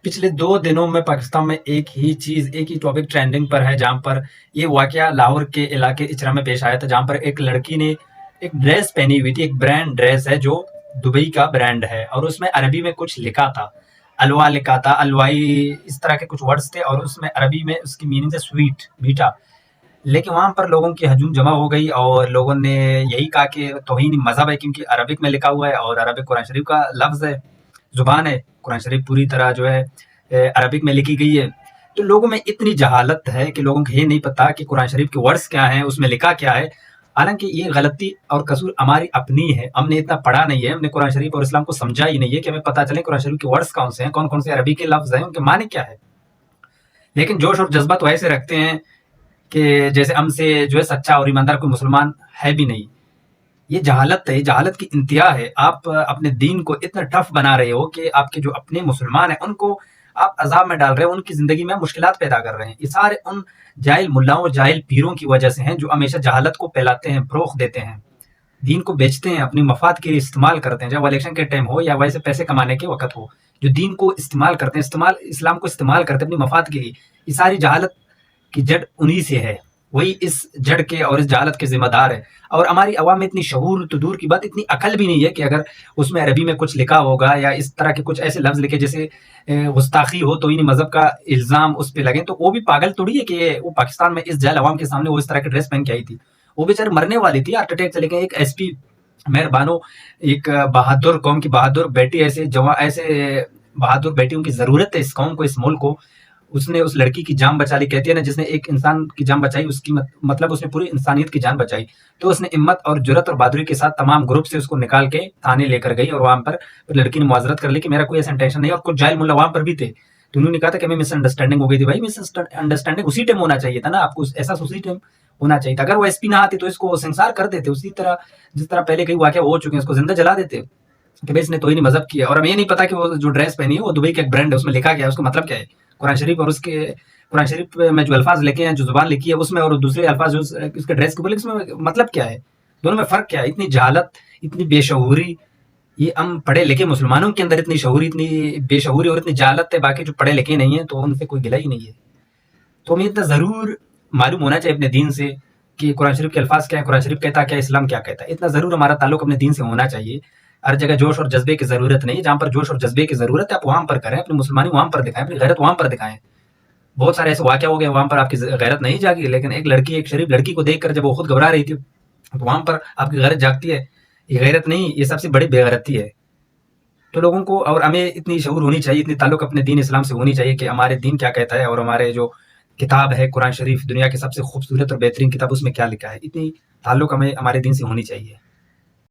پچھلے 2 دنوں میں پاکستان میں ایک ہی ٹاپک ٹرینڈنگ پر ہے، جہاں پر یہ واقعہ لاہور کے علاقے اچرا میں پیش آیا تھا، جہاں پر ایک لڑکی نے ایک ڈریس پہنی ہوئی تھی، ایک برانڈ ڈریس ہے جو دبئی کا برانڈ ہے، اور اس میں عربی میں کچھ لکھا تھا، الوا لکھا تھا، الوائی اس طرح کے کچھ ورڈز تھے، اور اس میں عربی میں اس کی میننگ ہے سویٹ، میٹھا۔ لیکن وہاں پر لوگوں کی ہجوم جمع ہو گئی اور لوگوں نے یہی کہا کہ توہین مذہب ہے، کیونکہ عربک میں لکھا ہوا ہے اور عربک قرآن شریف کا لفظ ہے، زبان ہے، قرآن شریف پوری طرح جو ہے عربک میں لکھی گئی ہے۔ تو لوگوں میں اتنی جہالت ہے کہ لوگوں کو یہ نہیں پتا کہ قرآن شریف کے ورڈز کیا ہیں، اس میں لکھا کیا ہے۔ حالانکہ یہ غلطی اور قصور ہماری اپنی ہے، ہم نے اتنا پڑھا نہیں ہے، ہم نے قرآن شریف اور اسلام کو سمجھا ہی نہیں ہے کہ ہمیں پتہ چلے قرآن شریف کے ورڈز کون سے ہیں، کون کون سے عربی کے لفظ ہیں، ان کے معنی کیا ہے۔ لیکن جوش اور جذبہ تو ایسے رکھتے ہیں کہ جیسے ہم سے جو ہے سچا اور ایماندار کوئی مسلمان ہے بھی نہیں۔ یہ جہالت ہے، یہ جہالت کی انتہا ہے۔ آپ اپنے دین کو اتنا ٹف بنا رہے ہو کہ آپ کے جو اپنے مسلمان ہیں ان کو آپ عذاب میں ڈال رہے ہیں، ان کی زندگی میں مشکلات پیدا کر رہے ہیں۔ یہ سارے ان جاہل ملاؤں اور جاہل پیروں کی وجہ سے ہیں جو ہمیشہ جہالت کو پھیلاتے ہیں، فروغ دیتے ہیں، دین کو بیچتے ہیں، اپنی مفاد کے لیے استعمال کرتے ہیں، چاہے وہ الیکشن کے ٹائم ہو یا ویسے پیسے کمانے کے وقت ہو، جو دین کو استعمال کرتے ہیں، اسلام کو استعمال کرتے ہیں اپنی مفاد کے لیے۔ یہ ساری جہالت کی جڑ انہی سے ہے، وہی اس جڑ کے اور اس جہالت کے ذمہ دار ہے۔ اور ہماری عوام میں اتنی شعور تو دور کی بات، اتنی عقل بھی نہیں ہے کہ اگر اس میں عربی میں کچھ لکھا ہوگا یا اس طرح کے کچھ ایسے لفظ لکھے جیسے گستاخی ہو تو مذہب کا الزام اس پہ لگے، تو وہ بھی پاگل توڑی ہے کہ وہ پاکستان میں اس جہل عوام کے سامنے وہ اس طرح کی ڈریس پہن کے آئی تھی۔ وہ بیچارے مرنے والی تھی ہارٹ اٹیک سے، لیکن ایک ایس پی مہر بانو، ایک بہادر قوم کی بہادر بیٹی، ایسے بہادر بیٹیوں کی ضرورت ہے اس قوم کو، اس ملک کو۔ اس نے اس لڑکی کی جان بچا لی، کہتی ہے نا جس نے ایک انسان کی جان بچائی اس کی مطلب اس نے پوری انسانیت کی جان بچائی۔ تو اس نے ہمت اور جرات اور بہادری کے ساتھ تمام گروپ سے اس کو نکال کے تھانے لے کر گئی، اور وہاں پر لڑکی نے معذرت کر لی کہ میرا کوئی ایسا انٹینشن نہیں ہے۔ اور کچھ جاہل ملا وہاں پر بھی تھے، تو انہوں نے کہا تھا کہ ہمیں مس انڈرسٹینڈنگ ہو گئی تھی۔ بھائی مس انڈرسٹینڈنگ اسی ٹائم ہونا چاہیے تھا نا، آپ کو احساس اسی ٹائم ہونا چاہیے تھا۔ اگر وہ ایس پی نہ آتے تو اس کو سنسار کر دیتے، اسی طرح جس طرح پہلے کئی واقعہ ہو چکے ہیں، اس کو زندہ جلا دیتے کہ بھائی اس نے توہین مذہب کیا۔ اور ہمیں یہ نہیں پتا کہ وہ جو ڈریس پہنی ہے وہ دبئی کا ایک برانڈ ہے، اس میں لکھا گیا ہے، اس کا مطلب کیا ہے۔ قرآن شریف اور اس کے قرآن شریف میں جو الفاظ لکھے ہیں، جو زبان لکھی ہے اس میں، اور دوسرے الفاظ جو اس کے ڈریس کے بولے، اس میں مطلب کیا ہے، دونوں میں فرق کیا ہے۔ اتنی جہالت، اتنی بے شعوری، یہ ہم پڑھے لکھے مسلمانوں کے اندر اتنی شعوری، اتنی بے شعوری اور اتنی جہالت ہے، باقی جو پڑھے لکھے نہیں ہیں تو ان سے کوئی گلہ ہی نہیں ہے۔ تو ہمیں اتنا ضرور معلوم ہونا چاہیے اپنے دین سے کہ قرآن شریف کے الفاظ کیا ہے، قرآن شریف کہتا ہے کیا، اسلام کیا کہتا ہے۔ اتنا ضرور ہمارا تعلق اپنے دین سے ہونا چاہیے۔ ہر جگہ جوش اور جذبے کی ضرورت نہیں، جہاں پر جوش اور جذبے کی ضرورت ہے آپ وہاں پر کریں، اپنی مسلمانی وہاں پر دکھائیں، اپنی غیرت وہاں پر دکھائیں۔ بہت سارے ایسے واقعہ ہو گئے وہاں پر آپ کی غیرت نہیں جاگی، لیکن ایک لڑکی، ایک شریف لڑکی کو دیکھ کر جب وہ خود گھبرا رہی تھی تو وہاں پر آپ کی غیرت جاگتی ہے۔ یہ غیرت نہیں، یہ سب سے بڑی بے غیرتی ہے۔ تو لوگوں کو اور ہمیں اتنی شعور ہونی چاہیے، اتنی تعلق اپنے دین اسلام سے ہونی چاہیے کہ ہمارے دین کیا کہتا ہے، اور ہمارے جو کتاب ہے قرآن شریف، دنیا کی سب سے خوبصورت اور بہترین کتاب، اس میں کیا لکھا ہے۔ اتنی تعلق ہمیں ہمارے دین سے ہونی چاہیے۔